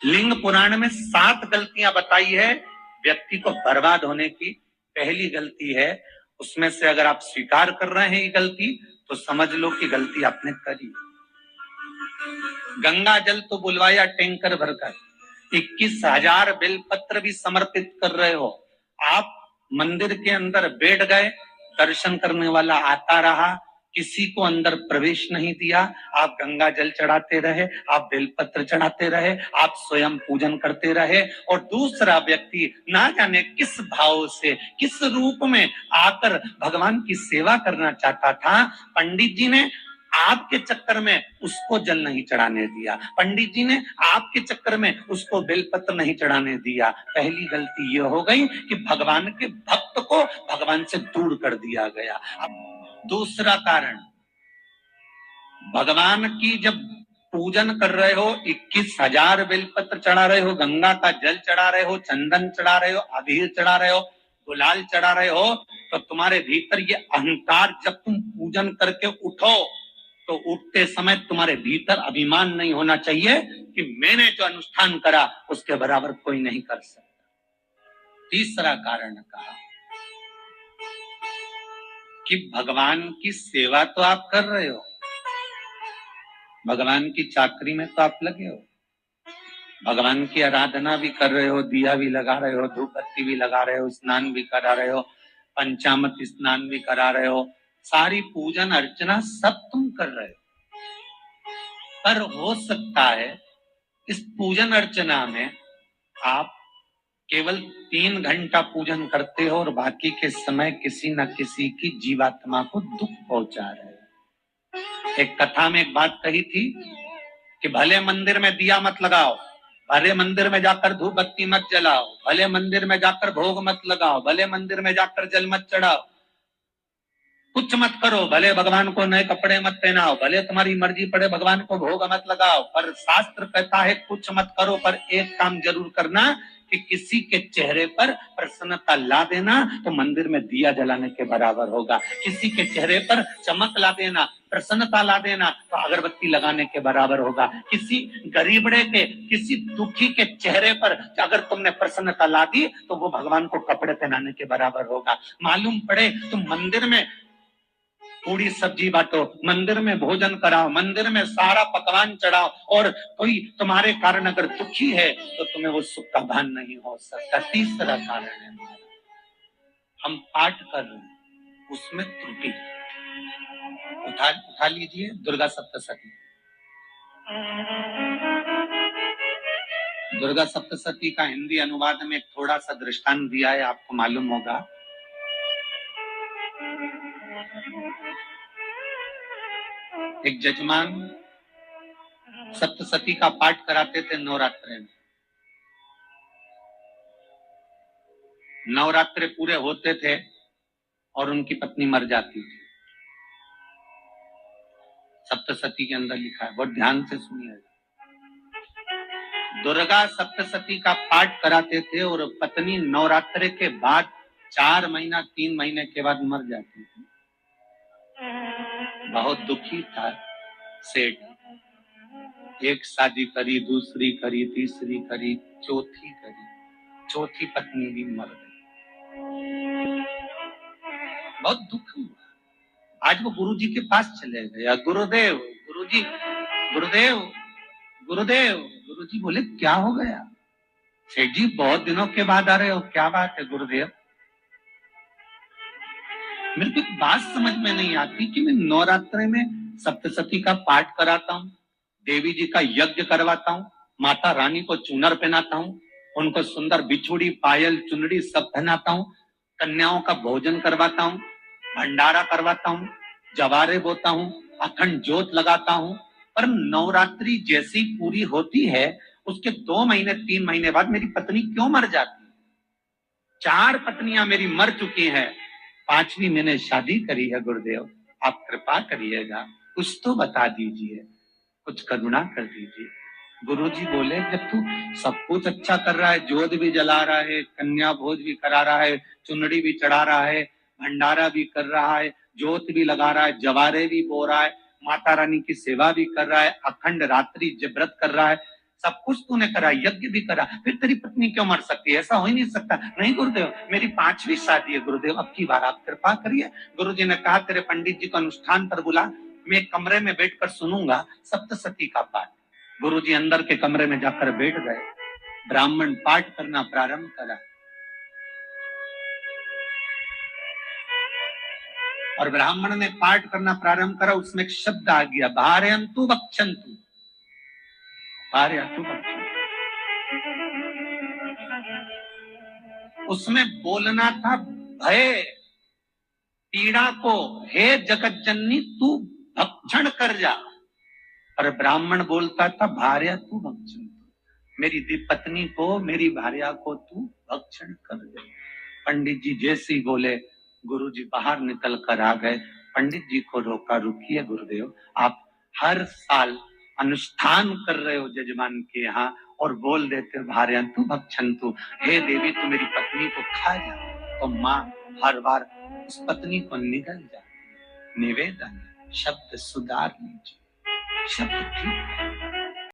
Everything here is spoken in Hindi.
लिंग पुराण में 7 गलतियां बताई है व्यक्ति को बर्बाद होने की। पहली गलती है, उसमें से अगर आप स्वीकार कर रहे हैं ये गलती तो समझ लो कि गलती आपने करी। गंगा जल तो बुलवाया टैंकर भरकर, 21,000 बेलपत्र भी समर्पित कर रहे हो। आप मंदिर के अंदर बैठ गए, दर्शन करने वाला आता रहा, किसी को अंदर प्रवेश नहीं दिया। आप गंगा जल चढ़ाते रहे, आप बेलपत्र चढ़ाते रहे, आप स्वयं पूजन करते रहे, और दूसरा व्यक्ति ना जाने किस भाव से, किस रूप में आकर भगवान की सेवा करना चाहता था। पंडित जी ने आपके चक्कर में उसको जल नहीं चढ़ाने दिया, पंडित जी ने आपके चक्कर में उसको बेलपत्र नहीं चढ़ाने दिया। पहली गलती यह हो गई कि भगवान के भक्त को भगवान से दूर कर दिया गया। अब दूसरा कारण, भगवान की जब पूजन कर रहे हो, 21,000 बेलपत्र चढ़ा रहे हो, गंगा का जल चढ़ा रहे हो, चंदन चढ़ा रहे हो, अबीर चढ़ा रहे हो, गुलाल चढ़ा रहे हो, तो तुम्हारे भीतर ये अहंकार, जब तुम पूजन करके उठो तो उठते समय तुम्हारे भीतर अभिमान नहीं होना चाहिए कि मैंने जो अनुष्ठान करा उसके बराबर कोई नहीं कर सकता। तीसरा कारण कहा कि भगवान की सेवा तो आप कर रहे हो, भगवान की चाकरी में तो आप लगे हो, भगवान की आराधना भी कर रहे हो, दिया भी लगा रहे हो, धूप बत्ती भी लगा रहे हो, स्नान भी करा रहे हो, पंचामृत स्नान भी करा रहे हो, सारी पूजन अर्चना सब तुम कर रहे हो। पर हो सकता है इस पूजन अर्चना में आप केवल 3 घंटा पूजन करते हो और बाकी के समय किसी न किसी की जीवात्मा को दुख पहुंचा रहे हो। एक कथा में एक बात कही थी कि भले मंदिर में दिया मत लगाओ, भले मंदिर में जाकर धूप बत्ती मत जलाओ, भले मंदिर में जाकर भोग मत लगाओ, भले मंदिर में जाकर जल मत चढ़ाओ, कुछ मत करो, भले भगवान को नए कपड़े मत पहनाओ, भले तुम्हारी मर्जी पड़े भगवान को भोग मत लगाओ, पर शास्त्र कहता है कुछ मत करो, पर एक काम जरूर करना कि किसी के चेहरे पर प्रसन्नता ला देना तो मंदिर में दिया जलाने के बराबर होगा। किसी के चेहरे पर चमक ला देना, प्रसन्नता ला देना तो अगरबत्ती लगाने के बराबर होगा। किसी गरीबड़े के, किसी दुखी के चेहरे पर अगर तुमने प्रसन्नता ला दी तो वो भगवान को कपड़े पहनाने के बराबर होगा। मालूम पड़े तुम मंदिर में पूरी सब्जी बांटो, मंदिर में भोजन कराओ, मंदिर में सारा पकवान चढ़ाओ, और कोई तुम्हारे कारण अगर दुखी है तो तुम्हें वो सुख का भान नहीं हो सकता। तीसरा कारण है हम पाठ कर रहे हैं उसमें त्रुटि। उठा लीजिए दुर्गा सप्तशती। दुर्गा सप्तशती का हिंदी अनुवाद में थोड़ा सा दृष्टांत दिया है, आपको मालूम होगा। एक जजमान सप्तशती का पाठ कराते थे नवरात्रे में। नवरात्रे पूरे होते थे और उनकी पत्नी मर जाती थी। सप्तशती के अंदर लिखा है, बहुत ध्यान से सुनिए। दुर्गा सप्तशती का पाठ कराते थे और पत्नी नवरात्रे के बाद 4 महीना 3 महीने के बाद मर जाती थी। बहुत दुखी था सेठ। एक शादी करी, दूसरी करी, तीसरी करी, चौथी करी, चौथी पत्नी भी मर गई। बहुत दुख हुआ। आज वो गुरुजी के पास चले गए, गुरुदेव, गुरुजी, गुरुदेव, गुरुदेव। गुरुजी बोले क्या हो गया? सेठ जी बहुत दिनों के बाद आ रहे हो, क्या बात है गुरुदेव? मेरे को एक बात समझ में नहीं आती कि मैं नवरात्रे में सप्तशती का पाठ कराता हूँ, देवी जी का यज्ञ करवाता हूँ, माता रानी को चुनर पहनाता हूँ, उनको सुंदर बिछुड़ी, पायल, चुनरी सब पहनाता हूँ, कन्याओं का भोजन करवाता हूँ, भंडारा करवाता हूँ, जवारे बोता हूँ, अखंड ज्योत लगाता हूँ, पर नवरात्रि जैसी पूरी होती है उसके 2 महीने 3 महीने बाद मेरी पत्नी क्यों मर जाती? 4 पत्नियां मेरी मर चुकी हैं, 5वीं मैंने शादी करी है। गुरुदेव आप कृपा करिएगा, कुछ तो बता दीजिए, कुछ करुणा कर दीजिए। गुरुजी बोले जब तू सब कुछ अच्छा कर रहा है, ज्योत भी जला रहा है, कन्या भोज भी करा रहा है, चुनरी भी चढ़ा रहा है, भंडारा भी कर रहा है, ज्योत भी लगा रहा है, जवारे भी बो रहा है, माता रानी की सेवा भी कर रहा है, अखंड रात्रि व्रत कर रहा है, सब कुछ तूने करा, यज्ञ भी करा, फिर तेरी पत्नी क्यों मर सकती है? ऐसा हो ही नहीं सकता। नहीं गुरुदेव, मेरी 5वीं शादी है गुरुदेव, अब की बार आप कृपा करिए। गुरुजी ने कहा तेरे पंडित जी को अनुष्ठान पर बुला, मैं एक कमरे में बैठकर सुनूंगा सप्तशती का पाठ। गुरुजी अंदर के कमरे में जाकर बैठ गए, ब्राह्मण पाठ करना प्रारंभ करा और ब्राह्मण ने पाठ करना प्रारंभ करा। उसमें एक शब्द आ गया, भार्यंतु भक्षन्तु, भार्यंतु भक्षन्तु। उसमें बोलना था भय पीड़ा को, हे जगत जननी तू भक्षण कर जा। और ब्राह्मण बोलता था भार्या तू भक्षण, मेरी पत्नी को, मेरी भार्या को तू भक्षण कर दे। पंडित जी जैसे ही बोले, गुरु जी बाहर निकल कर आ गए। पंडित जी को रोका, रुकिए गुरुदेव, आप हर साल अनुष्ठान कर रहे हो जजमान के यहाँ और बोल देते भार्यंतु भक्षन्तु, हे देवी तू मेरी पत्नी को खा जा। तो माँ हर बार उस पत्नी को निगल जा। निवेदन, शब्द सुधार लीजिए, शब्द ठीक है,